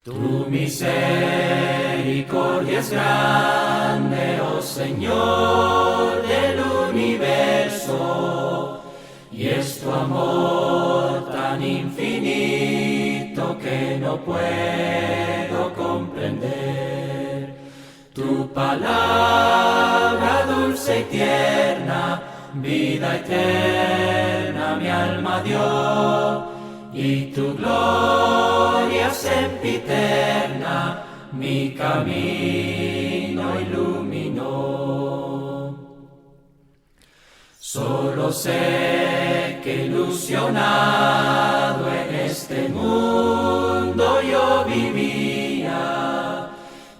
Tu misericordia es grande, oh Señor del universo, y es tu amor tan infinito que no puedo comprender. Tu palabra dulce y tierna, vida eterna mi alma dio, y tu gloria sempiterna mi camino iluminó. Solo sé que ilusionado en este mundo yo vivía,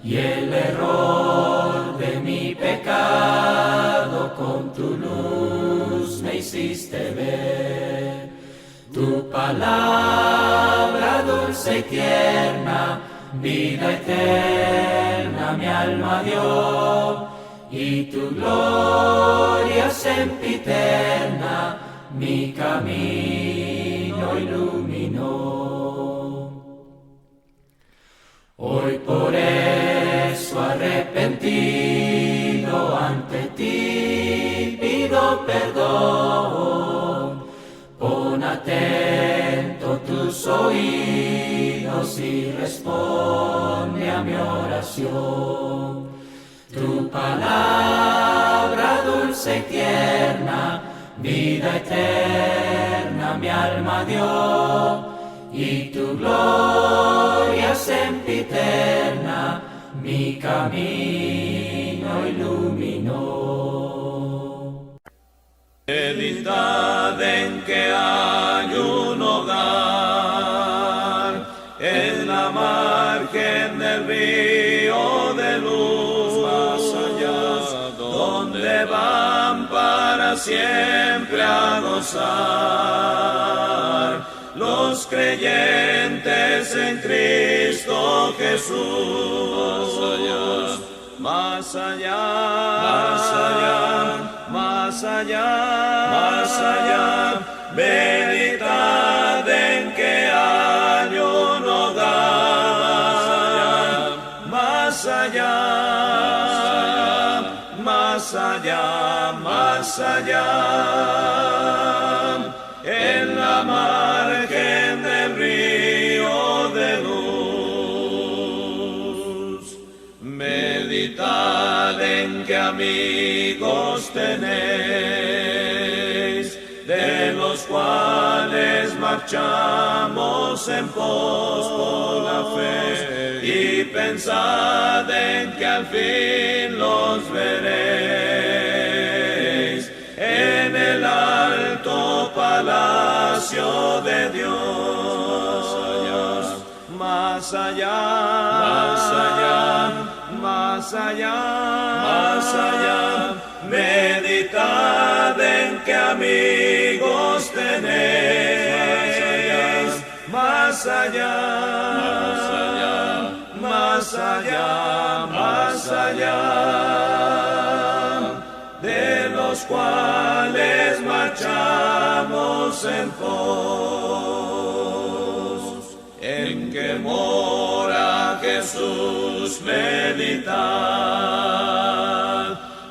y el error de mi pecado con tu luz me hiciste ver. Tu palabra dulce y tierna, vida eterna mi alma dio, y tu gloria sempiterna mi camino iluminó. Hoy por eso arrepentido ante ti pido perdón. Pon atento tus oídos y responde a mi oración. Tu palabra dulce y tierna, vida eterna mi alma dio, y tu gloria sempiterna mi camino iluminó. Meditad en que hay un hogar en la margen del río de luz, más allá, donde van para siempre a gozar los creyentes en Cristo Jesús. Más allá, más allá, más allá, más allá, meditad en que hay un hogar. Más allá, más allá, más allá, en la margen del río de luz. Meditad en que amigos tenéis, de los cuales marchamos en pos por la fe, y pensad en que al fin los veréis en el alto palacio de Dios. Más allá, más allá, más allá, más allá, meditad en que amigos tenéis. Más allá, más allá, más allá, más allá, de los cuales marchamos en pos, en que mora Jesús, meditad,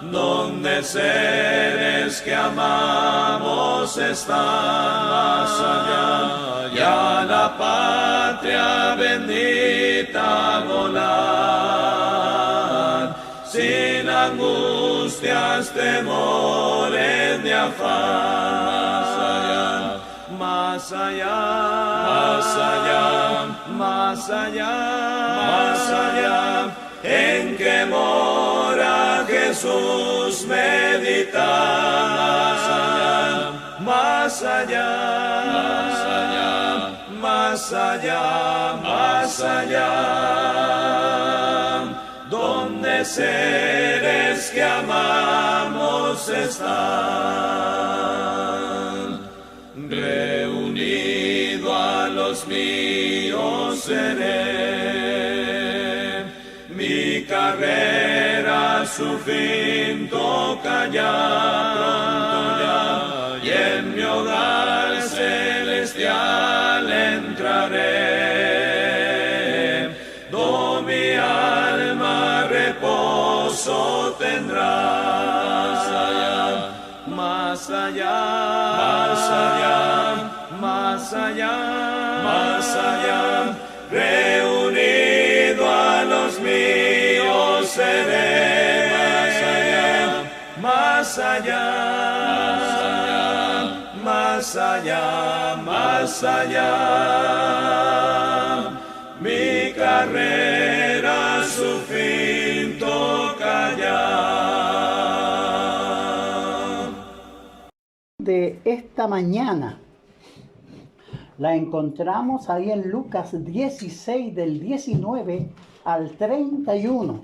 donde seres que amamos están. Más allá, y a la patria bendita volar, sin angustias, temores ni afán. Más allá, más allá, más allá, más allá, en que mora Jesús, meditad. Más allá, más allá, más allá, más allá, donde seres que amamos están. Reunido a los míos seré, mi carrera su fin toca ya, pronto ya, y en mi hogar celestial entraré. más allá, más allá, más allá, más allá, reunido a los míos seré, más allá, más allá, más allá, mi carrera su fin toca ya. De esta mañana la encontramos ahí en Lucas 16 del 19 al 31.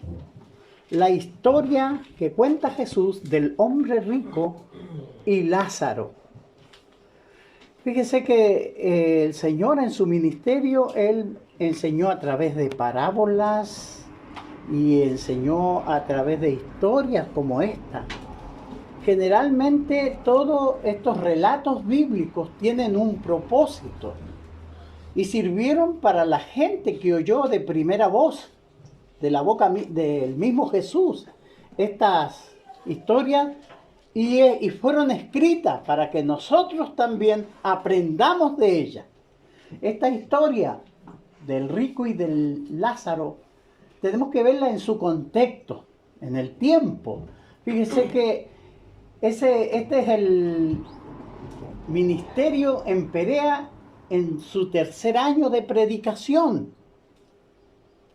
La historia que cuenta Jesús del hombre rico y Lázaro. Fíjese que el Señor en su ministerio, Él enseñó a través de parábolas y enseñó a través de historias como esta. Generalmente todos estos relatos bíblicos tienen un propósito y sirvieron para la gente que oyó de primera voz, de la boca del mismo Jesús, estas historias y fueron escritas para que nosotros también aprendamos de ellas. Esta historia del rico y del Lázaro tenemos que verla en su contexto, en el tiempo. Fíjese que este es el ministerio en Perea en su tercer año de predicación.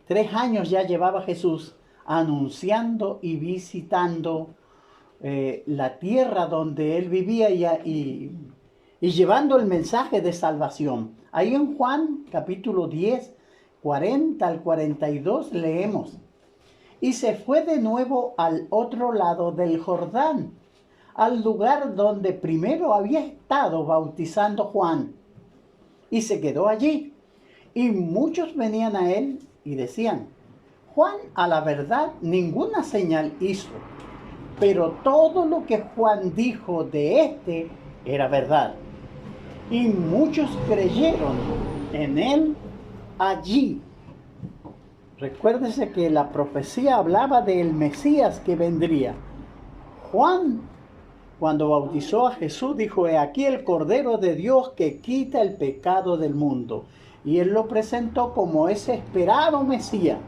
3 años ya llevaba Jesús anunciando y visitando la tierra donde él vivía y llevando el mensaje de salvación. Ahí en Juan capítulo 10, 40 al 42 leemos: y se fue de nuevo al otro lado del Jordán, al lugar donde primero había estado bautizando Juan, y se quedó allí. Y muchos venían a él y decían: Juan a la verdad ninguna señal hizo, pero todo lo que Juan dijo de éste era verdad. Y muchos creyeron en él allí. Recuérdese que la profecía hablaba del Mesías que vendría. Juan, cuando bautizó a Jesús, dijo: he aquí el Cordero de Dios que quita el pecado del mundo. Y él lo presentó como ese esperado Mesías.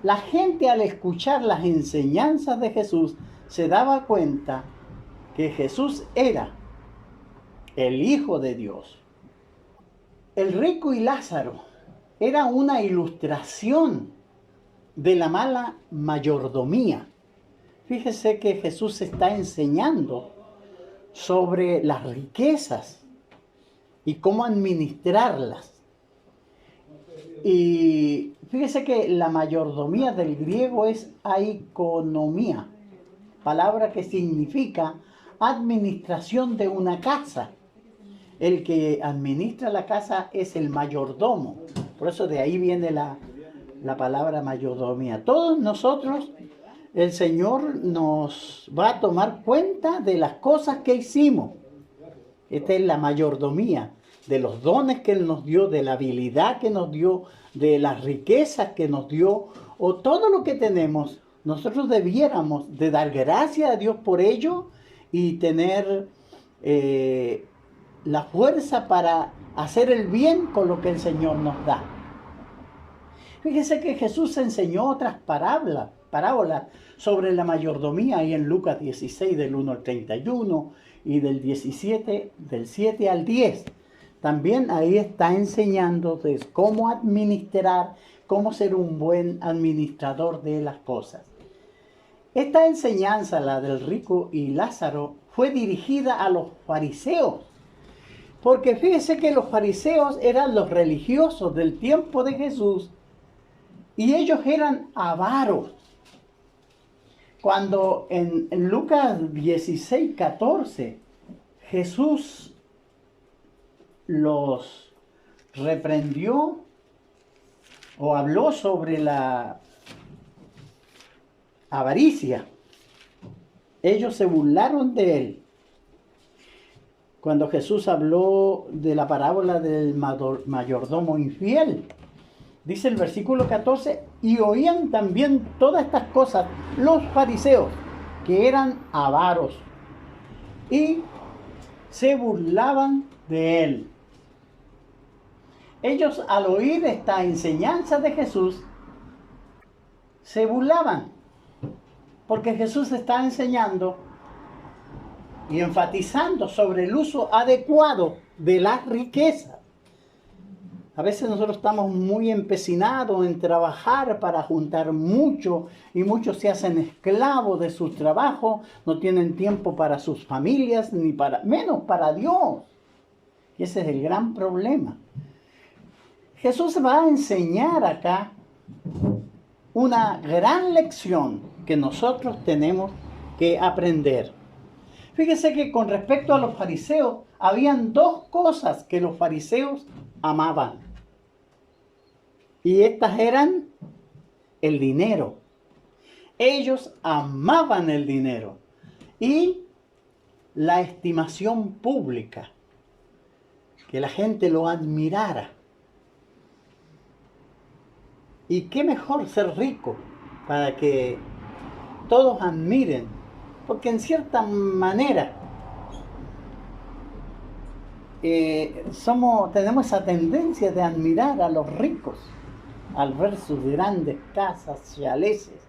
La gente, al escuchar las enseñanzas de Jesús, se daba cuenta que Jesús era el Hijo de Dios. El rico y Lázaro era una ilustración de la mala mayordomía. Fíjese que Jesús está enseñando sobre las riquezas y cómo administrarlas. Y fíjese que la mayordomía del griego es oikonomía, palabra que significa administración de una casa. El que administra la casa es el mayordomo. Por eso de ahí viene la palabra mayordomía. Todos nosotros, el Señor nos va a tomar cuenta de las cosas que hicimos. Esta es la mayordomía, de los dones que Él nos dio, de la habilidad que nos dio, de las riquezas que nos dio, o todo lo que tenemos. Nosotros debiéramos de dar gracias a Dios por ello y tener la fuerza para hacer el bien con lo que el Señor nos da. Fíjese que Jesús enseñó otras parábolas sobre la mayordomía ahí en Lucas 16 del 1 al 31 y del 17 del 7 al 10. También ahí está enseñando de cómo administrar, cómo ser un buen administrador de las cosas. Esta enseñanza, la del rico y Lázaro, fue dirigida a los fariseos. Porque fíjese que los fariseos eran los religiosos del tiempo de Jesús y ellos eran avaros. Cuando en Lucas 16, 14, Jesús los reprendió o habló sobre la avaricia. Ellos se burlaron de él. Cuando Jesús habló de la parábola del mayordomo infiel, dice el versículo 14, y oían también todas estas cosas los fariseos, que eran avaros, y se burlaban de él. Ellos, al oír esta enseñanza de Jesús, se burlaban, porque Jesús está enseñando y enfatizando sobre el uso adecuado de las riquezas. A veces nosotros estamos muy empecinados en trabajar para juntar mucho, y muchos se hacen esclavos de su trabajo, no tienen tiempo para sus familias, ni menos para Dios. Y ese es el gran problema. Jesús va a enseñar acá una gran lección que nosotros tenemos que aprender. Fíjese que con respecto a los fariseos, habían dos cosas que los fariseos amaban. Y estas eran el dinero. Ellos amaban el dinero y la estimación pública, que la gente lo admirara. Y qué mejor ser rico para que todos admiren, porque en cierta manera tenemos esa tendencia de admirar a los ricos al ver sus grandes casas, chaleces,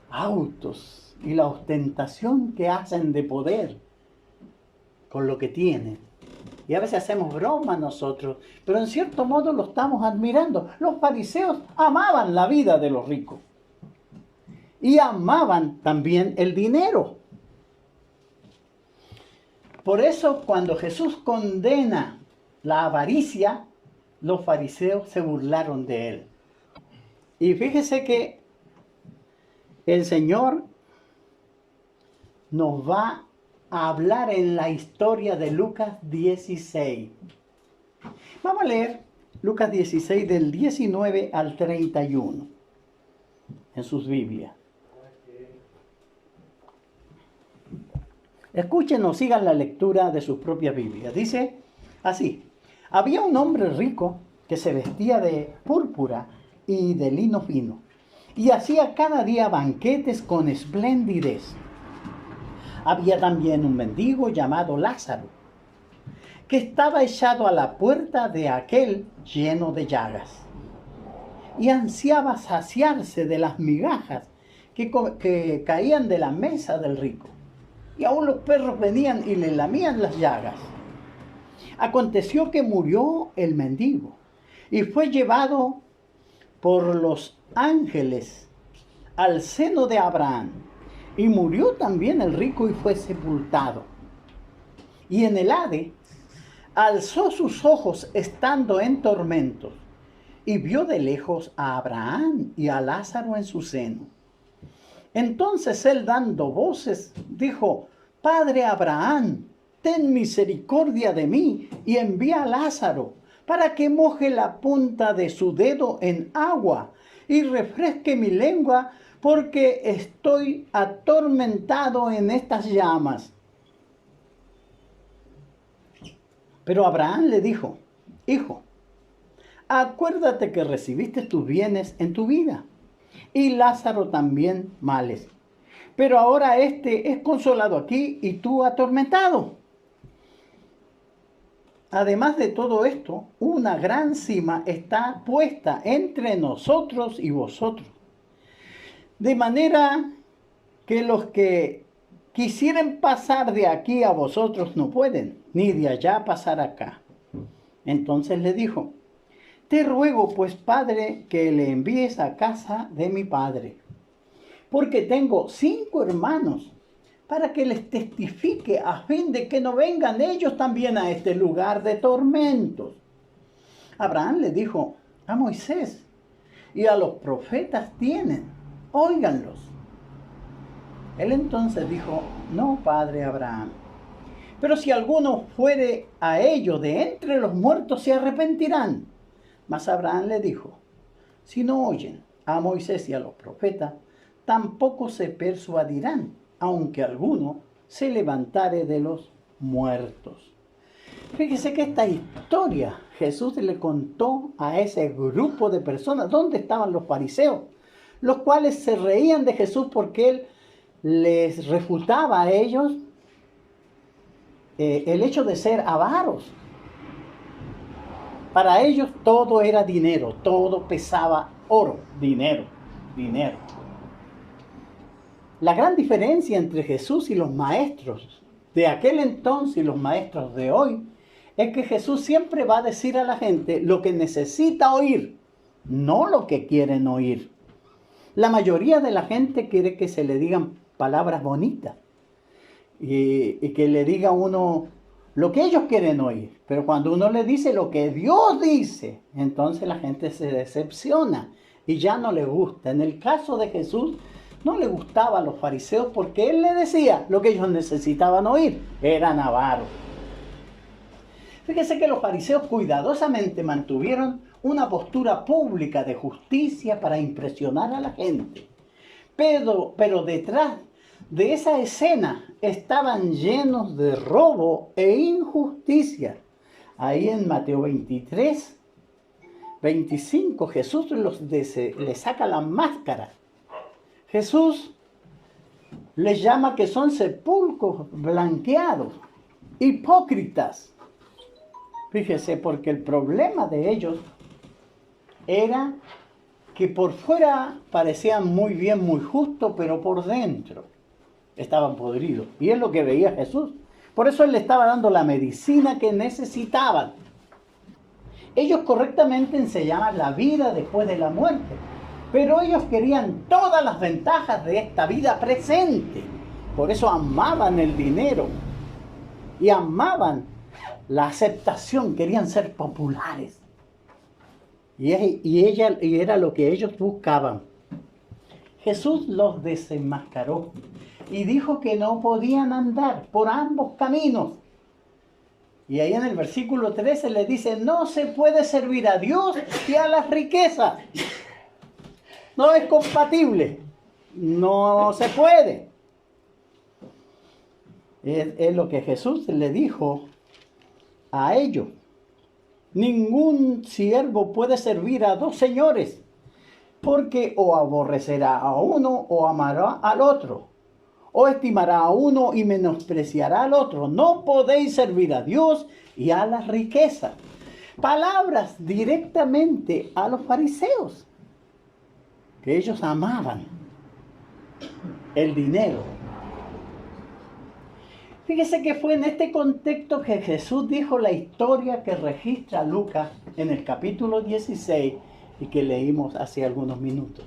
autos y la ostentación que hacen de poder con lo que tienen. Y a veces hacemos broma nosotros, pero en cierto modo lo estamos admirando. Los fariseos amaban la vida de los ricos y amaban también el dinero. Por eso cuando Jesús condena la avaricia, los fariseos se burlaron de él. Y fíjese que el Señor nos va a hablar en la historia de Lucas 16. Vamos a leer Lucas 16 del 19 al 31 en sus Biblias. Escuchen o sigan la lectura de sus propias Biblias. Dice así: había un hombre rico que se vestía de púrpura y de lino fino, y hacía cada día banquetes con esplendidez. Había también un mendigo llamado Lázaro, que estaba echado a la puerta de aquel lleno de llagas, y ansiaba saciarse de las migajas que caían de la mesa del rico. Y aún los perros venían y le lamían las llagas. Aconteció que murió el mendigo y fue llevado por los ángeles al seno de Abraham. Y murió también el rico y fue sepultado. Y en el Hades alzó sus ojos estando en tormentos y vio de lejos a Abraham y a Lázaro en su seno. Entonces él, dando voces, dijo: Padre Abraham, ten misericordia de mí y envía a Lázaro para que moje la punta de su dedo en agua y refresque mi lengua, porque estoy atormentado en estas llamas. Pero Abraham le dijo: Hijo, acuérdate que recibiste tus bienes en tu vida, y Lázaro también males. Pero ahora este es consolado aquí y tú atormentado. Además de todo esto, una gran sima está puesta entre nosotros y vosotros, de manera que los que quisieren pasar de aquí a vosotros no pueden, ni de allá pasar acá. Entonces le dijo: Te ruego pues, Padre, que le envíes a casa de mi padre, porque tengo 5 hermanos, para que les testifique, a fin de que no vengan ellos también a este lugar de tormentos. Abraham le dijo: A Moisés y a los profetas tienen, óiganlos. Él entonces dijo: No, padre Abraham, pero si alguno fuere a ellos de entre los muertos, se arrepentirán. Mas Abraham le dijo: Si no oyen a Moisés y a los profetas, tampoco se persuadirán, aunque alguno se levantare de los muertos. Fíjese que esta historia Jesús le contó a ese grupo de personas. ¿Dónde estaban los fariseos? Los cuales se reían de Jesús porque él les refutaba a ellos el hecho de ser avaros. Para ellos todo era dinero, todo pesaba oro, dinero, dinero. La gran diferencia entre Jesús y los maestros de aquel entonces y los maestros de hoy es que Jesús siempre va a decir a la gente lo que necesita oír, no lo que quieren oír. La mayoría de la gente quiere que se le digan palabras bonitas y que le diga uno lo que ellos quieren oír. Pero cuando uno le dice lo que Dios dice, entonces la gente se decepciona y ya no le gusta. En el caso de Jesús, no le gustaba a los fariseos porque él le decía lo que ellos necesitaban oír. Eran avaros. Fíjese que los fariseos cuidadosamente mantuvieron una postura pública de justicia para impresionar a la gente. Pero detrás de esa escena estaban llenos de robo e injusticia. Ahí en Mateo 23, 25, Jesús le saca la máscara. Jesús les llama que son sepulcros blanqueados, hipócritas. Fíjese, porque el problema de ellos era que por fuera parecían muy bien, muy justos, pero por dentro estaban podridos. Y es lo que veía Jesús. Por eso él le estaba dando la medicina que necesitaban. Ellos correctamente enseñaban la vida después de la muerte, pero ellos querían todas las ventajas de esta vida presente. Por eso amaban el dinero y amaban la aceptación, querían ser populares. Y era lo que ellos buscaban. Jesús los desenmascaró y dijo que no podían andar por ambos caminos. Y ahí en el versículo 13 le dice, no se puede servir a Dios y a las riquezas. No es compatible. No se puede. Es lo que Jesús le dijo a ellos. Ningún siervo puede servir a dos señores, porque o aborrecerá a uno o amará al otro, o estimará a uno y menospreciará al otro. No podéis servir a Dios y a las riquezas. Palabras directamente a los fariseos, que ellos amaban el dinero. Fíjese que fue en este contexto que Jesús dijo la historia que registra Lucas en el capítulo 16 y que leímos hace algunos minutos.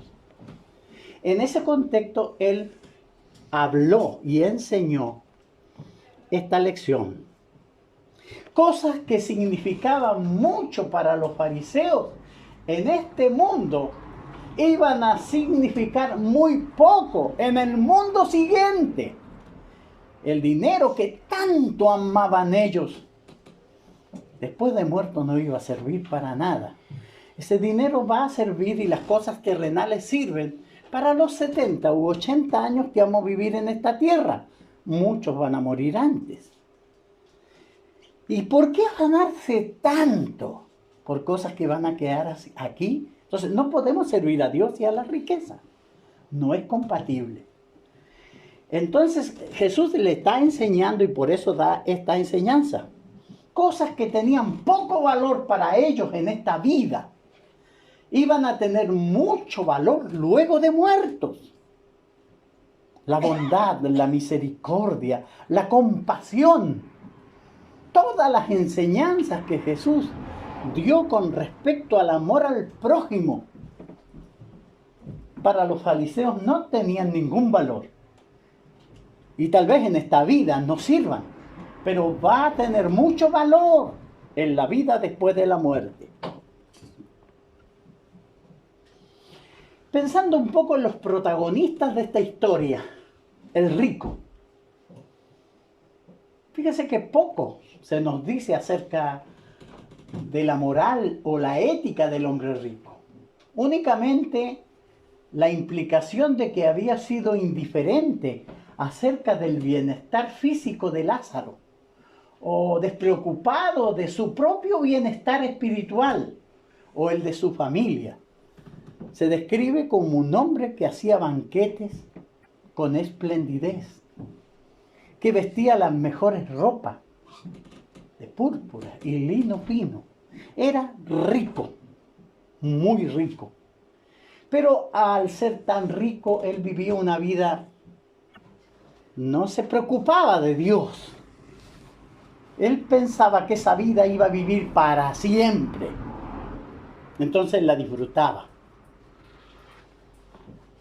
En ese contexto él habló y enseñó esta lección. Cosas que significaban mucho para los fariseos en este mundo iban a significar muy poco en el mundo siguiente. El dinero que tanto amaban ellos, después de muerto no iba a servir para nada. Ese dinero va a servir y las cosas terrenales sirven para los 70 u 80 años que vamos a vivir en esta tierra. Muchos van a morir antes. ¿Y por qué ganarse tanto por cosas que van a quedar aquí? Entonces no podemos servir a Dios y a la riqueza. No es compatible. Entonces Jesús le está enseñando y por eso da esta enseñanza. Cosas que tenían poco valor para ellos en esta vida, iban a tener mucho valor luego de muertos. La bondad, la misericordia, la compasión, todas las enseñanzas que Jesús dio con respecto al amor al prójimo, para los fariseos no tenían ningún valor. Y tal vez en esta vida no sirvan, pero va a tener mucho valor en la vida después de la muerte. Pensando un poco en los protagonistas de esta historia, el rico. Fíjese que poco se nos dice acerca de la moral o la ética del hombre rico. Únicamente la implicación de que había sido indiferente acerca del bienestar físico de Lázaro, o despreocupado de su propio bienestar espiritual o el de su familia. Se describe como un hombre que hacía banquetes con esplendidez, que vestía las mejores ropas de púrpura y lino fino. Era rico, muy rico. Pero al ser tan rico, él vivía una vida, no se preocupaba de Dios. Él pensaba que esa vida iba a vivir para siempre. Entonces la disfrutaba.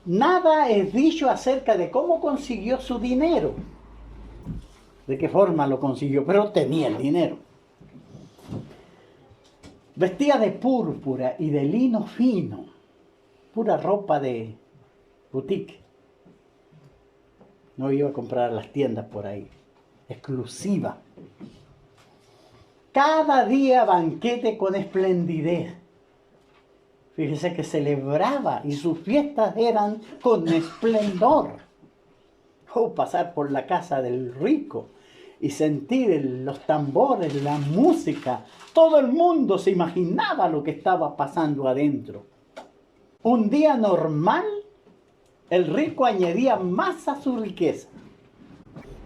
Nada es dicho acerca de cómo consiguió su dinero, de qué forma lo consiguió, pero tenía el dinero. Vestía de púrpura y de lino fino, pura ropa de boutique. No iba a comprar a las tiendas por ahí, exclusiva. Cada día banquete con esplendidez. Fíjese que celebraba y sus fiestas eran con esplendor. Pasar por la casa del rico y sentir los tambores, la música. Todo el mundo se imaginaba lo que estaba pasando adentro. Un día normal, el rico añadía más a su riqueza.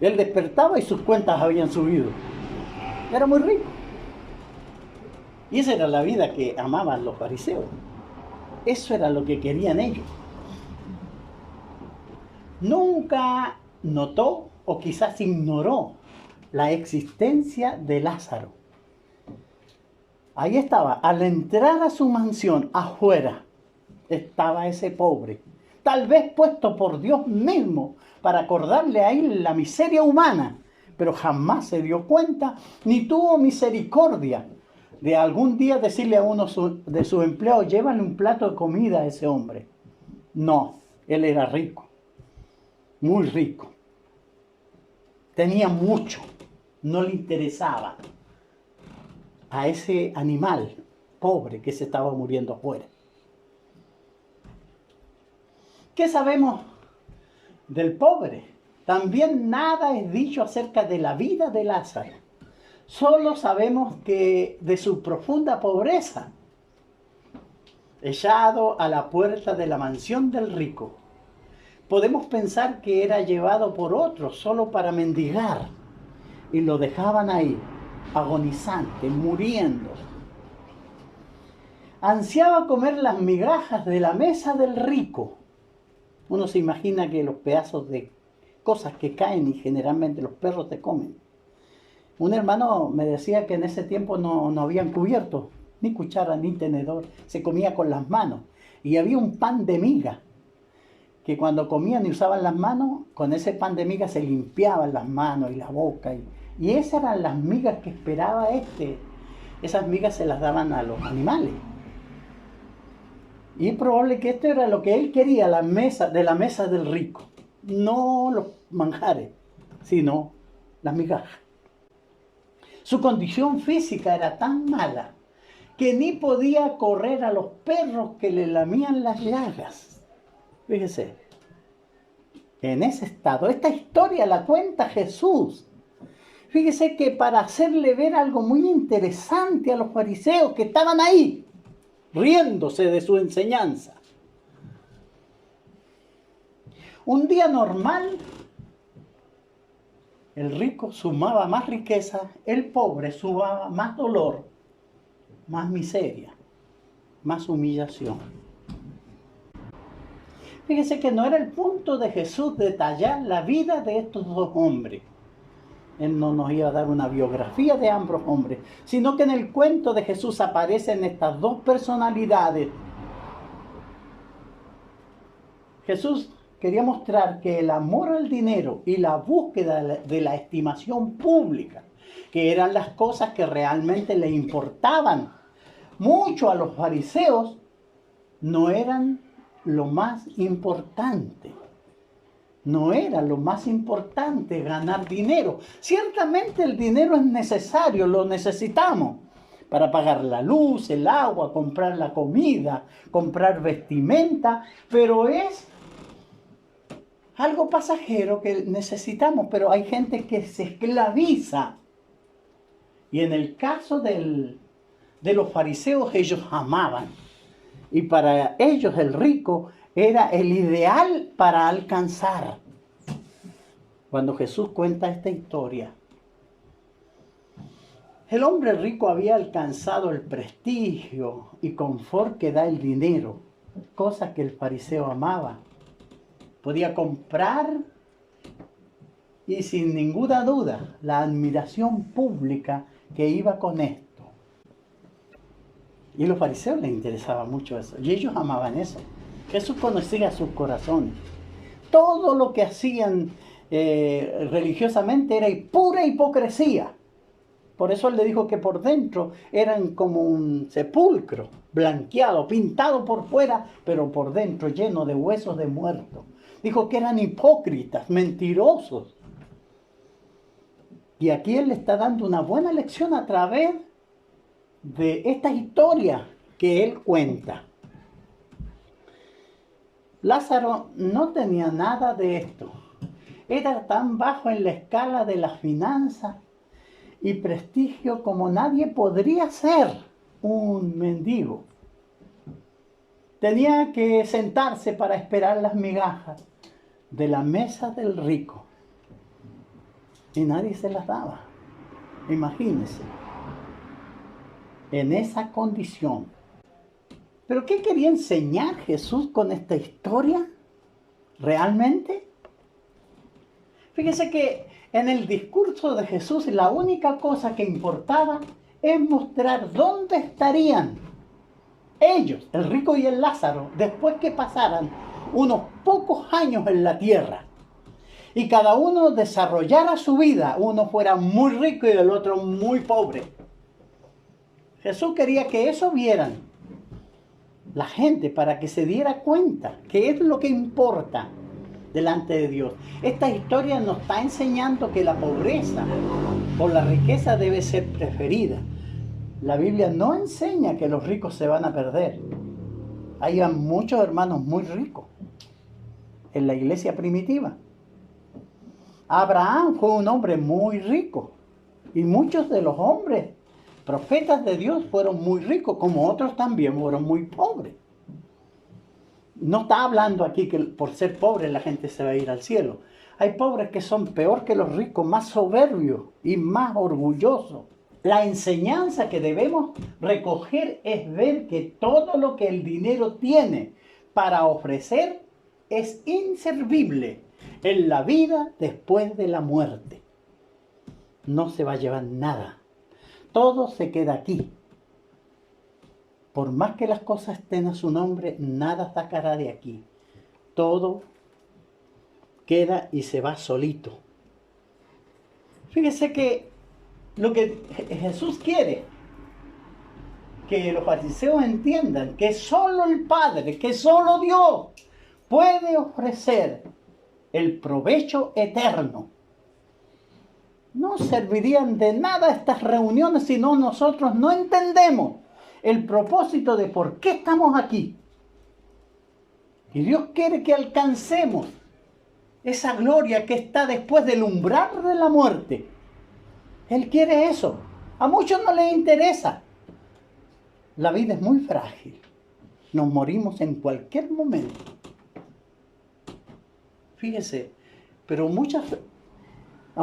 Él despertaba y sus cuentas habían subido. Era muy rico. Y esa era la vida que amaban los fariseos. Eso era lo que querían ellos. Nunca notó o quizás ignoró la existencia de Lázaro. Ahí estaba, al entrar a su mansión, afuera, estaba ese pobre, tal vez puesto por Dios mismo para acordarle a él la miseria humana, pero jamás se dio cuenta ni tuvo misericordia de algún día decirle a uno de sus empleados, llévale un plato de comida a ese hombre. No, él era rico, muy rico. Tenía mucho, no le interesaba a ese animal pobre que se estaba muriendo afuera. ¿Qué sabemos del pobre? También nada es dicho acerca de la vida de Lázaro. Solo sabemos que de su profunda pobreza, echado a la puerta de la mansión del rico, podemos pensar que era llevado por otros solo para mendigar y lo dejaban ahí, agonizante, muriendo. Ansiaba comer las migajas de la mesa del rico. Uno se imagina que los pedazos de cosas que caen y generalmente los perros te comen. Un hermano me decía que en ese tiempo no habían cubiertos, ni cuchara, ni tenedor. Se comía con las manos. Y había un pan de miga, que cuando comían y usaban las manos, con ese pan de miga se limpiaban las manos y la boca. Y esas eran las migas que esperaba Esas migas se las daban a los animales. Y es probable que esto era lo que él quería, de la mesa del rico. No los manjares, sino las migajas. Su condición física era tan mala que ni podía correr a los perros que le lamían las llagas. Fíjese, en ese estado, esta historia la cuenta Jesús. Fíjese que para hacerle ver algo muy interesante a los fariseos que estaban ahí, riéndose de su enseñanza. Un día normal, el rico sumaba más riqueza, el pobre sumaba más dolor, más miseria, más humillación. Fíjese que no era el punto de Jesús detallar la vida de estos dos hombres. Él no nos iba a dar una biografía de ambos hombres, sino que en el cuento de Jesús aparecen estas dos personalidades. Jesús quería mostrar que el amor al dinero y la búsqueda de la estimación pública, que eran las cosas que realmente le importaban mucho a los fariseos, no eran lo más importante. No era lo más importante ganar dinero. Ciertamente el dinero es necesario, lo necesitamos para pagar la luz, el agua, comprar la comida, comprar vestimenta, pero es algo pasajero que necesitamos, pero hay gente que se esclaviza. Y en el caso de los fariseos, ellos amaban. Y para ellos el rico era el ideal para alcanzar. Cuando Jesús cuenta esta historia, El hombre rico había alcanzado el prestigio y confort que da el dinero, cosa que el fariseo amaba. Podía comprar y sin ninguna duda la admiración pública que iba con esto. Y a los fariseos les interesaba mucho eso, y ellos amaban eso. Jesús conocía sus corazones. Todo lo que hacían religiosamente era pura hipocresía. Por eso él le dijo que por dentro eran como un sepulcro, blanqueado, pintado por fuera, pero por dentro lleno de huesos de muertos. Dijo que eran hipócritas, mentirosos. Y aquí él le está dando una buena lección a través de esta historia que él cuenta. Lázaro no tenía nada de esto. Era tan bajo en la escala de las finanzas y prestigio como nadie podría ser un mendigo. Tenía que sentarse para esperar las migajas de la mesa del rico. Y nadie se las daba. Imagínense. En esa condición. ¿Pero qué quería enseñar Jesús con esta historia? ¿Realmente? Fíjense que en el discurso de Jesús la única cosa que importaba es mostrar dónde estarían ellos, el rico y el Lázaro, después que pasaran unos pocos años en la tierra. Y cada uno desarrollara su vida, uno fuera muy rico y el otro muy pobre. Jesús quería que eso vieran la gente para que se diera cuenta que es lo que importa delante de Dios. Esta historia nos está enseñando que la pobreza o la riqueza debe ser preferida. La Biblia no enseña que los ricos se van a perder. Hay muchos hermanos muy ricos en la iglesia primitiva. Abraham fue un hombre muy rico y muchos de los hombres profetas de Dios fueron muy ricos, como otros también fueron muy pobres. No está hablando aquí que por ser pobre la gente se va a ir al cielo. Hay pobres que son peor que los ricos, más soberbios y más orgullosos. La enseñanza que debemos recoger es ver que todo lo que el dinero tiene para ofrecer es inservible en la vida después de la muerte. No se va a llevar nada. Todo se queda aquí. Por más que las cosas estén a su nombre, nada sacará de aquí. Todo queda y se va solito. Fíjese que lo que Jesús quiere que los fariseos entiendan que solo el Padre, que solo Dios puede ofrecer el provecho eterno. No servirían de nada estas reuniones si nosotros no entendemos el propósito de por qué estamos aquí. Y Dios quiere que alcancemos esa gloria que está después del umbral de la muerte. Él quiere eso. A muchos no les interesa. La vida es muy frágil. Nos morimos en cualquier momento. Fíjese, pero a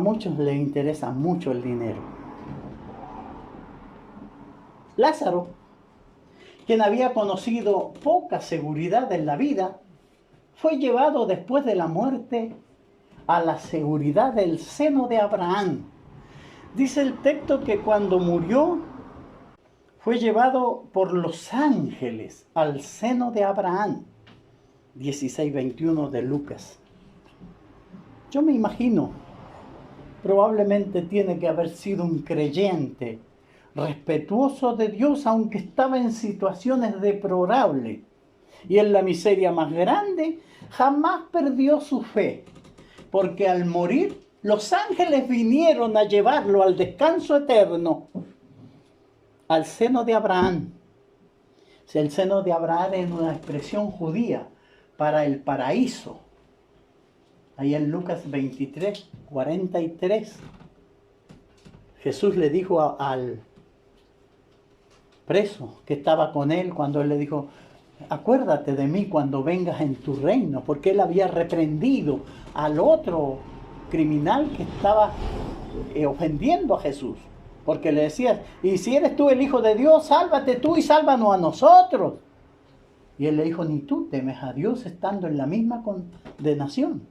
muchos les interesa mucho el dinero. Lázaro, quien había conocido poca seguridad en la vida, fue llevado después de la muerte a la seguridad del seno de Abraham. Dice el texto que cuando murió, fue llevado por los ángeles al seno de Abraham. 16:21 de Lucas. Yo me imagino, probablemente tiene que haber sido un creyente, respetuoso de Dios, aunque estaba en situaciones deplorables. Y en la miseria más grande, jamás perdió su fe, porque al morir, los ángeles vinieron a llevarlo al descanso eterno, al seno de Abraham. Si el seno de Abraham es una expresión judía para el paraíso. Ahí en Lucas 23:43, Jesús le dijo al preso que estaba con él, cuando él le dijo, acuérdate de mí cuando vengas en tu reino, porque él había reprendido al otro criminal que estaba ofendiendo a Jesús. Porque le decías, y si eres tú el Hijo de Dios, sálvate tú y sálvanos a nosotros. Y él le dijo, ni tú temes a Dios estando en la misma condenación.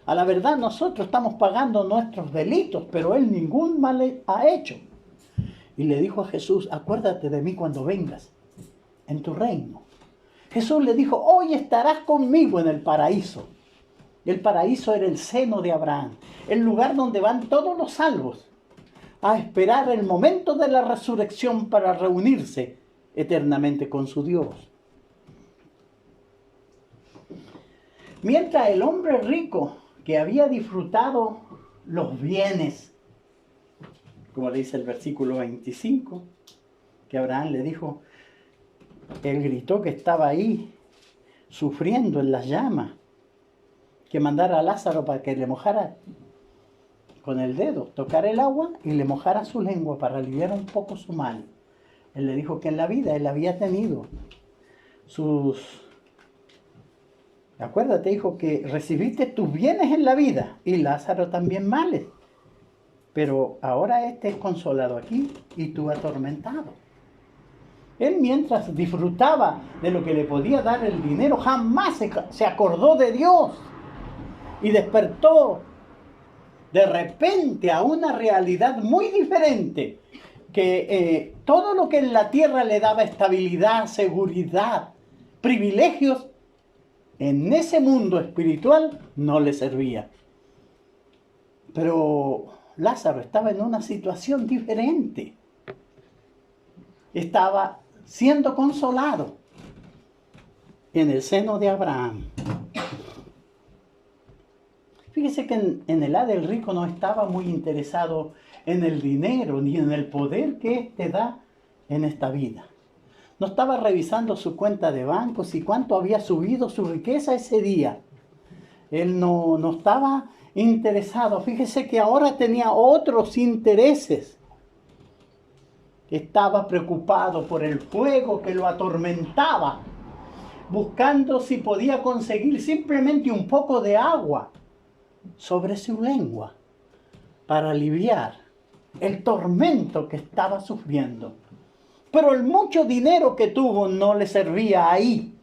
A la verdad nosotros estamos pagando nuestros delitos, pero él ningún mal ha hecho. Y le dijo a Jesús, acuérdate de mí cuando vengas en tu reino. Jesús le dijo, hoy estarás conmigo en el paraíso. El paraíso era el seno de Abraham, el lugar donde van todos los salvos a esperar el momento de la resurrección para reunirse eternamente con su Dios. Mientras el hombre rico que había disfrutado los bienes, como le dice el versículo 25, que Abraham le dijo, él gritó que estaba ahí sufriendo en las llamas, que mandara a Lázaro para que le mojara con el dedo, tocara el agua y le mojara su lengua para aliviar un poco su mal. Él le dijo que en la vida él había tenido acuérdate, hijo, que recibiste tus bienes en la vida y Lázaro también males. Pero ahora este es consolado aquí y tú atormentado. Él mientras disfrutaba de lo que le podía dar el dinero, jamás se acordó de Dios. Y despertó de repente a una realidad muy diferente. Que todo lo que en la tierra le daba estabilidad, seguridad, privilegios, en ese mundo espiritual no le servía. Pero Lázaro estaba en una situación diferente. Estaba siendo consolado en el seno de Abraham. Fíjese que en el lado del rico no estaba muy interesado en el dinero ni en el poder que éste da en esta vida. No estaba revisando su cuenta de bancos y cuánto había subido su riqueza ese día. Él no estaba interesado. Fíjese que ahora tenía otros intereses. Estaba preocupado por el fuego que lo atormentaba, buscando si podía conseguir simplemente un poco de agua sobre su lengua para aliviar el tormento que estaba sufriendo. Pero el mucho dinero que tuvo no le servía ahí.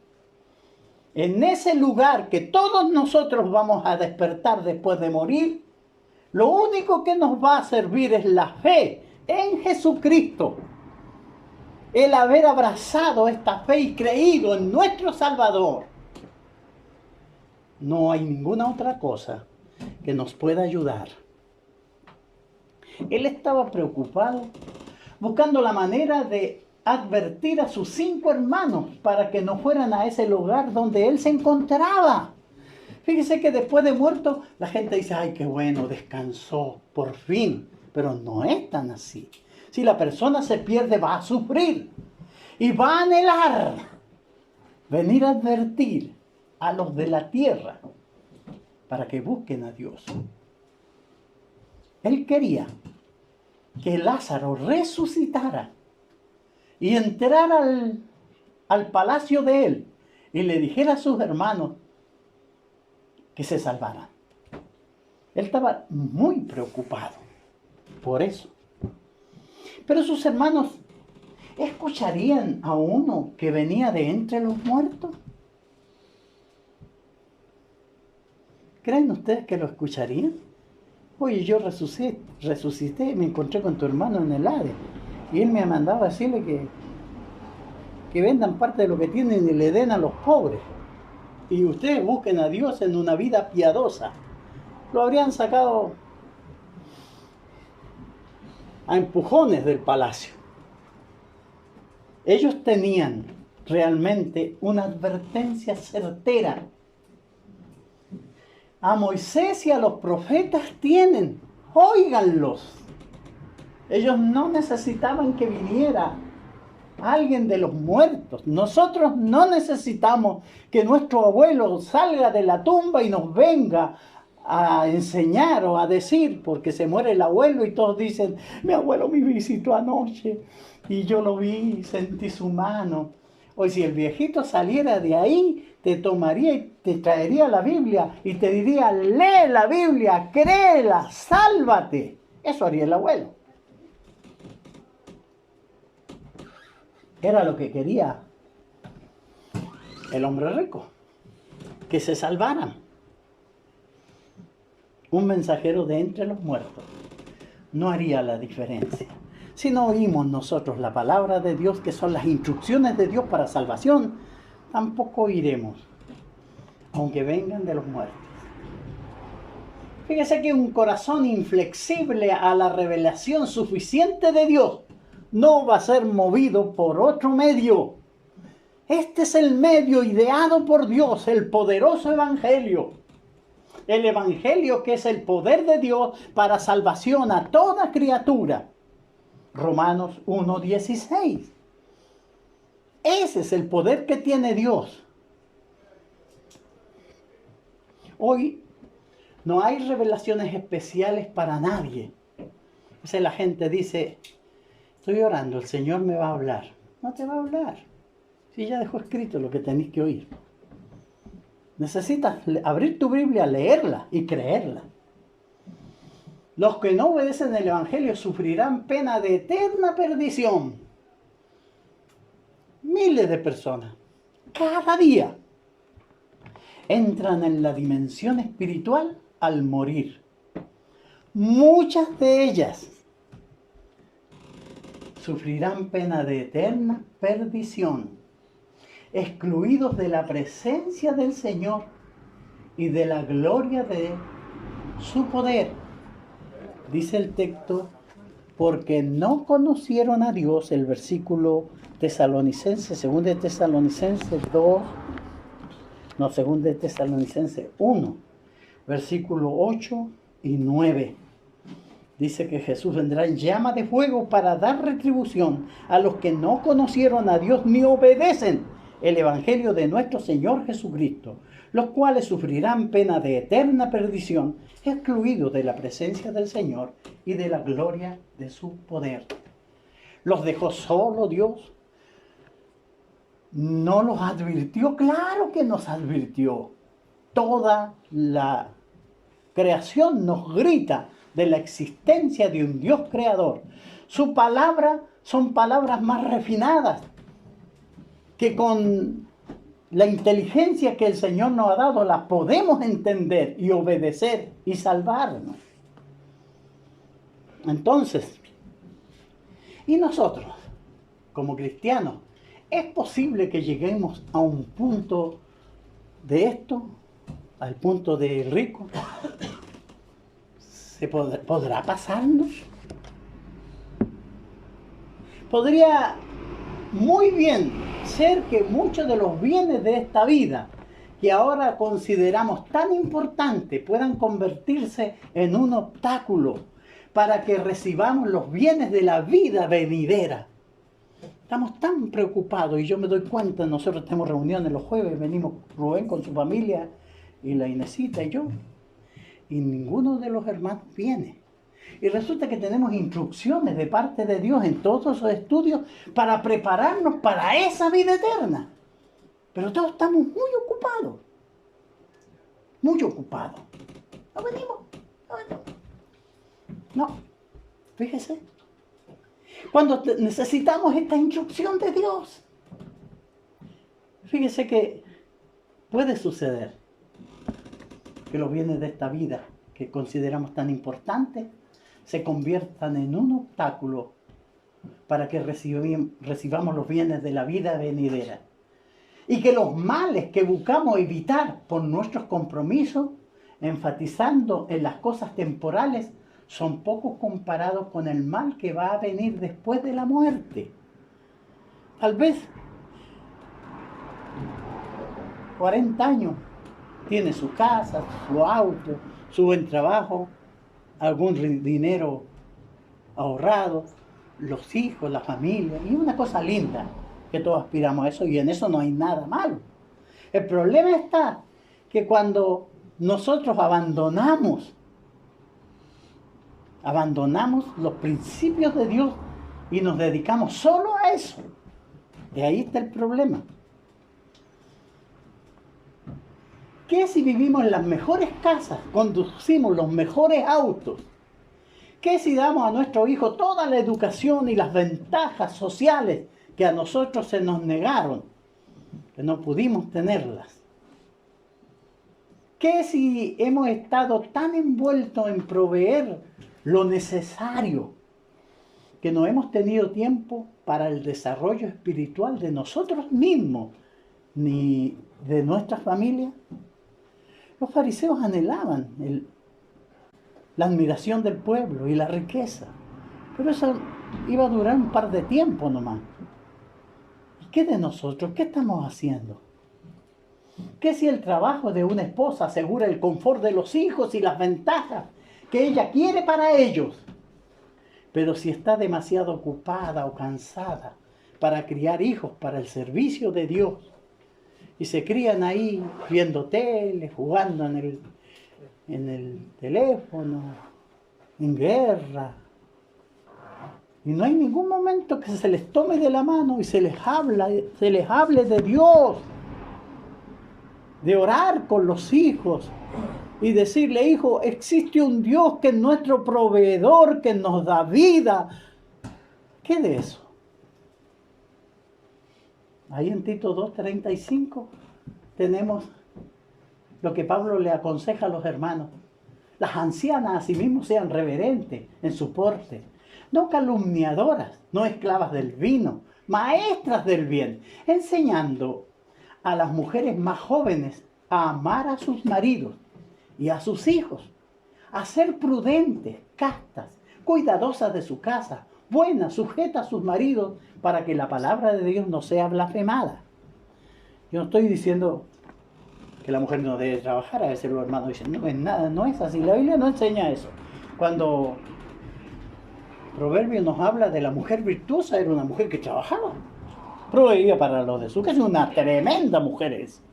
En ese lugar que todos nosotros vamos a despertar después de morir, lo único que nos va a servir es la fe en Jesucristo. El haber abrazado esta fe y creído en nuestro Salvador. No hay ninguna otra cosa que nos pueda ayudar. Él estaba preocupado, buscando la manera de advertir a sus 5 hermanos para que no fueran a ese lugar donde él se encontraba. Fíjese que después de muerto, la gente dice, ay, qué bueno, descansó, por fin. Pero no es tan así. Si la persona se pierde, va a sufrir y va a anhelar venir a advertir a los de la tierra para que busquen a Dios. Él quería que Lázaro resucitara y entrara al palacio de él y le dijera a sus hermanos que se salvaran. Él estaba muy preocupado por eso. Pero sus hermanos, ¿escucharían a uno que venía de entre los muertos? ¿Creen ustedes que lo escucharían? Oye, yo resucité, me encontré con tu hermano en el Hades. Y él me ha mandado a decirle que vendan parte de lo que tienen y le den a los pobres. Y ustedes busquen a Dios en una vida piadosa. Lo habrían sacado a empujones del palacio. Ellos tenían realmente una advertencia certera. A Moisés y a los profetas tienen, óiganlos. Ellos no necesitaban que viniera alguien de los muertos. Nosotros no necesitamos que nuestro abuelo salga de la tumba y nos venga a enseñar o a decir, porque se muere el abuelo y todos dicen, mi abuelo me visitó anoche y yo lo vi, sentí su mano. Hoy si el viejito saliera de ahí, te tomaría y te traería la Biblia y te diría, lee la Biblia, créela, sálvate. Eso haría el abuelo. Era lo que quería el hombre rico, que se salvaran. Un mensajero de entre los muertos no haría la diferencia. Si no oímos nosotros la palabra de Dios, que son las instrucciones de Dios para salvación, tampoco iremos, aunque vengan de los muertos. Fíjese que un corazón inflexible a la revelación suficiente de Dios no va a ser movido por otro medio. Este es el medio ideado por Dios, el poderoso evangelio. El evangelio que es el poder de Dios para salvación a toda criatura. Romanos 1:16. Ese es el poder que tiene Dios. Hoy no hay revelaciones especiales para nadie. O sea, la gente dice, estoy orando, el Señor me va a hablar. No te va a hablar. Si ya dejó escrito lo que tenéis que oír. Necesitas abrir tu Biblia, leerla y creerla. Los que no obedecen el Evangelio sufrirán pena de eterna perdición. Miles de personas, cada día, entran en la dimensión espiritual al morir. Muchas de ellas sufrirán pena de eterna perdición, excluidos de la presencia del Señor y de la gloria de su poder. Dice el texto, porque no conocieron a Dios, el versículo tesalonicense, 2 de Tesalonicenses 1, versículo 8 y 9. Dice que Jesús vendrá en llama de fuego para dar retribución a los que no conocieron a Dios ni obedecen el evangelio de nuestro Señor Jesucristo, los cuales sufrirán pena de eterna perdición, excluidos de la presencia del Señor y de la gloria de su poder. ¿Los dejó solo Dios? ¿No los advirtió? Claro que nos advirtió. Toda la creación nos grita de la existencia de un Dios creador. Su palabra son palabras más refinadas que con la inteligencia que el Señor nos ha dado la podemos entender y obedecer y salvarnos. Entonces, y nosotros, como cristianos, ¿es posible que lleguemos a un punto de esto, al punto de rico? ¿Podrá pasarnos? Podría muy bien ser que muchos de los bienes de esta vida que ahora consideramos tan importantes puedan convertirse en un obstáculo para que recibamos los bienes de la vida venidera. Estamos tan preocupados y yo me doy cuenta, nosotros tenemos reuniones los jueves, venimos Rubén con su familia y la Inesita y yo, y ninguno de los hermanos viene. Y resulta que tenemos instrucciones de parte de Dios en todos esos estudios para prepararnos para esa vida eterna. Pero todos estamos muy ocupados. Muy ocupados. No venimos. No. Fíjese. Cuando necesitamos esta instrucción de Dios. Fíjese que puede suceder que los bienes de esta vida que consideramos tan importantes se conviertan en un obstáculo para que recibamos los bienes de la vida venidera. Y que los males que buscamos evitar por nuestros compromisos, enfatizando en las cosas temporales, son pocos comparados con el mal que va a venir después de la muerte. Tal vez 40 años, tiene su casa, su auto, su buen trabajo, algún dinero ahorrado, los hijos, la familia, y una cosa linda, que todos aspiramos a eso, y en eso no hay nada malo. El problema está que cuando nosotros abandonamos los principios de Dios y nos dedicamos solo a eso, y ahí está el problema. ¿Qué si vivimos en las mejores casas, conducimos los mejores autos? ¿Qué si damos a nuestro hijo toda la educación y las ventajas sociales que a nosotros se nos negaron, que no pudimos tenerlas? ¿Qué si hemos estado tan envueltos en proveer lo necesario que no hemos tenido tiempo para el desarrollo espiritual de nosotros mismos ni de nuestra familia? Los fariseos anhelaban la admiración del pueblo y la riqueza, pero eso iba a durar un par de tiempo nomás. ¿Y qué de nosotros? ¿Qué estamos haciendo? ¿Qué si el trabajo de una esposa asegura el confort de los hijos y las ventajas que ella quiere para ellos? Pero si está demasiado ocupada o cansada para criar hijos para el servicio de Dios, y se crían ahí viendo tele, jugando en el teléfono, en guerra, y no hay ningún momento que se les tome de la mano y se les hable de Dios, de orar con los hijos y decirle: hijo, existe un Dios que es nuestro proveedor, que nos da vida. ¿Qué de eso? Ahí en Tito 2:35 tenemos lo que Pablo le aconseja a los hermanos. Las ancianas asimismo sean reverentes en su porte, no calumniadoras, no esclavas del vino, maestras del bien, enseñando a las mujeres más jóvenes a amar a sus maridos y a sus hijos, a ser prudentes, castas, cuidadosas de su casa, buenas, sujetas a sus maridos, para que la palabra de Dios no sea blasfemada. Yo no estoy diciendo que la mujer no debe trabajar. A veces los hermanos dicen: no es nada, no es así, la Biblia no enseña eso. Cuando Proverbio nos habla de la mujer virtuosa, era una mujer que trabajaba, proveía para los de su casa, una tremenda mujer es,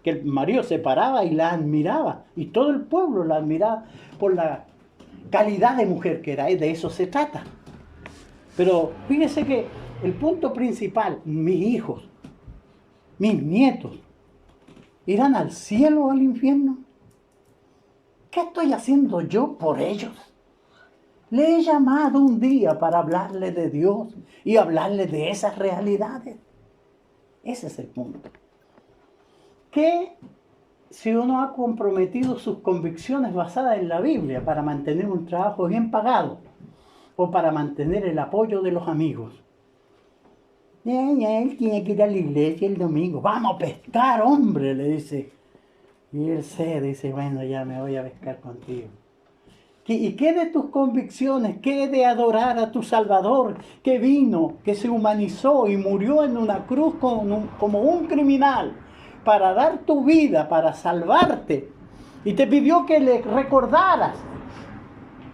que el marido se paraba y la admiraba, y todo el pueblo la admiraba por la calidad de mujer que era. De eso se trata. Pero fíjese que el punto principal: mis hijos, mis nietos, ¿irán al cielo o al infierno? ¿Qué estoy haciendo yo por ellos? Le he llamado un día para hablarle de Dios y hablarle de esas realidades. Ese es el punto. ¿Qué si uno ha comprometido sus convicciones basadas en la Biblia para mantener un trabajo bien pagado o para mantener el apoyo de los amigos? Él tiene que ir a la iglesia el domingo. Vamos a pescar, hombre, le dice. Y él se dice: bueno, ya me voy a pescar contigo. ¿Y qué de tus convicciones? ¿Qué de adorar a tu Salvador, que vino, que se humanizó y murió en una cruz como un criminal para dar tu vida, para salvarte? Y te pidió que le recordaras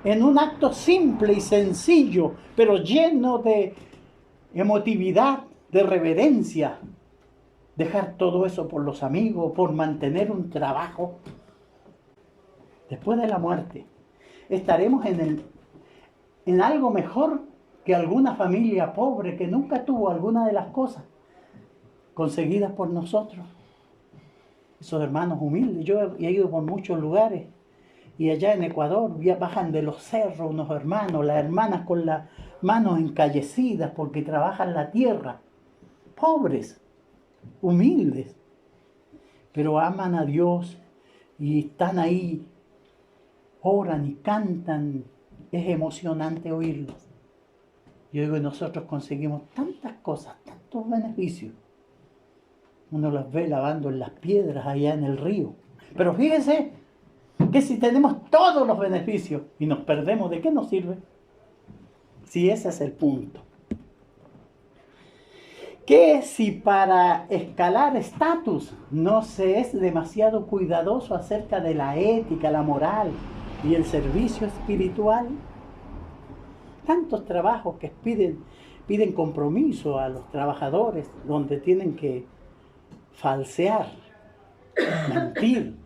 en un acto simple y sencillo, pero lleno de emotividad, de reverencia, dejar todo eso por los amigos, por mantener un trabajo. Después de la muerte, estaremos en algo mejor que alguna familia pobre que nunca tuvo alguna de las cosas conseguidas por nosotros. Esos hermanos humildes, yo he ido por muchos lugares, y allá en Ecuador bajan de los cerros unos hermanos, las hermanas con las manos encallecidas porque trabajan la tierra, pobres, humildes, pero aman a Dios y están ahí, oran y cantan. Es emocionante oírlos. Yo digo, nosotros conseguimos tantas cosas, tantos beneficios. Uno los ve lavando en las piedras allá en el río. Pero fíjense que si tenemos todos los beneficios y nos perdemos, ¿de qué nos sirve? Si ese es el punto. ¿Qué si para escalar estatus no se es demasiado cuidadoso acerca de la ética, la moral y el servicio espiritual? Tantos trabajos que piden compromiso a los trabajadores, donde tienen que falsear, mentir.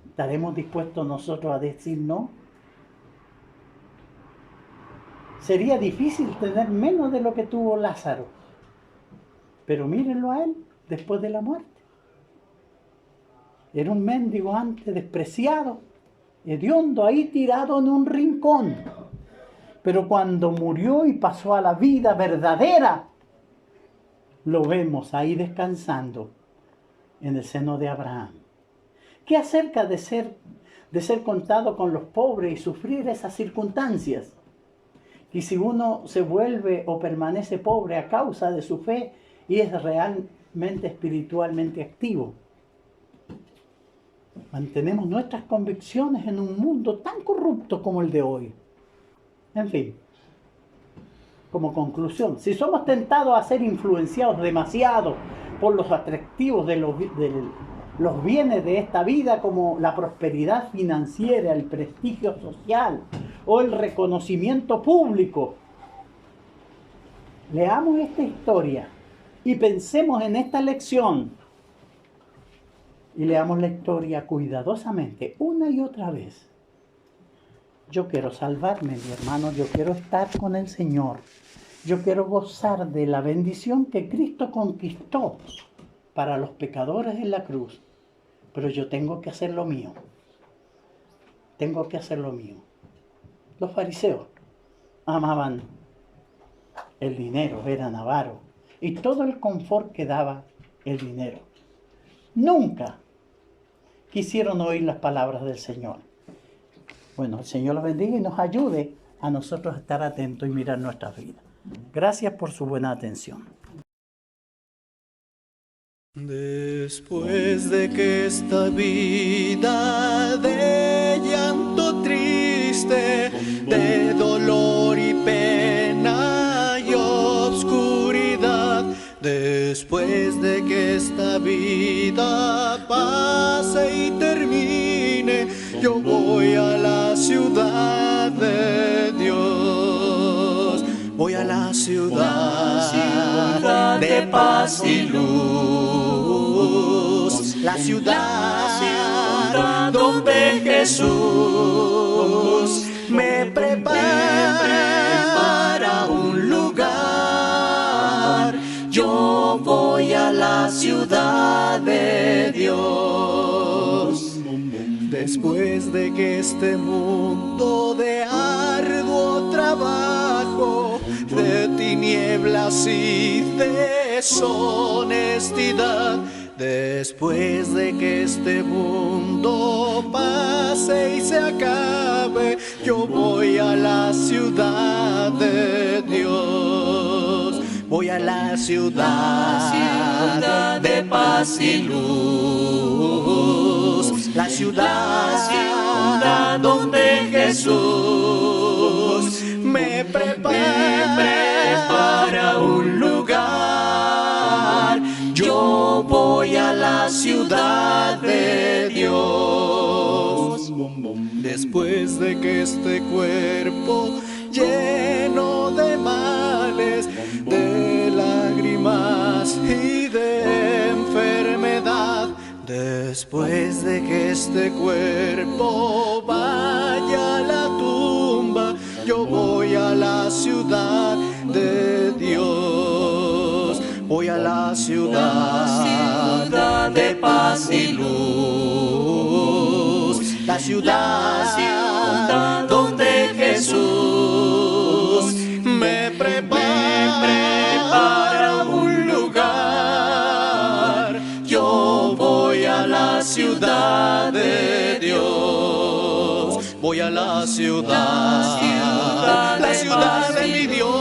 ¿Estaremos dispuestos nosotros a decir no? Sería difícil tener menos de lo que tuvo Lázaro. Pero mírenlo a él después de la muerte. Era un mendigo antes, despreciado, hediondo, ahí tirado en un rincón. Pero cuando murió y pasó a la vida verdadera, lo vemos ahí descansando en el seno de Abraham. ¿Qué acerca de ser contado con los pobres y sufrir esas circunstancias? Y si uno se vuelve o permanece pobre a causa de su fe y es realmente espiritualmente activo. Mantenemos nuestras convicciones en un mundo tan corrupto como el de hoy. En fin, como conclusión, si somos tentados a ser influenciados demasiado por los atractivos de los bienes de esta vida, como la prosperidad financiera, el prestigio social o el reconocimiento público, leamos esta historia y pensemos en esta lección y leamos la historia cuidadosamente una y otra vez. Yo quiero salvarme, mi hermano, yo quiero estar con el Señor. Yo quiero gozar de la bendición que Cristo conquistó para los pecadores en la cruz. Pero yo tengo que hacer lo mío. Tengo que hacer lo mío. Los fariseos amaban el dinero, eran avaros. Y todo el confort que daba el dinero. Nunca quisieron oír las palabras del Señor. Bueno, el Señor los bendiga y nos ayude a nosotros a estar atentos y mirar nuestras vidas. Gracias por su buena atención. Después de que esta vida de llanto triste, de dolor y pena y obscuridad, después de que esta vida pase y termine, yo voy a la ciudad de Dios. Voy a la ciudad de paz y luz, la ciudad donde Jesús me prepara un lugar. Yo voy a la ciudad de Dios. Después de que este mundo de arduo trabajo, de tinieblas y deshonestidad, después de que este mundo pase y se acabe, yo voy a la ciudad de Dios. Voy a la ciudad de paz y luz, la ciudad donde Jesús me prepara un lugar. Yo voy a la ciudad de Dios. Después de que este cuerpo lleno de males, de lágrimas y de enfermedad, después de que este cuerpo vaya a la tumba, yo voy a la ciudad de Dios. Voy a la ciudad de paz y luz, la ciudad donde Jesús me prepara un lugar. Yo voy a la ciudad de Dios. Voy a la ciudad de mi Dios,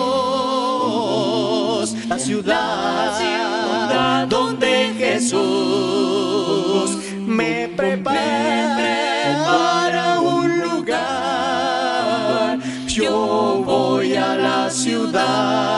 la ciudad donde Jesús me prepara un lugar. Yo voy a la ciudad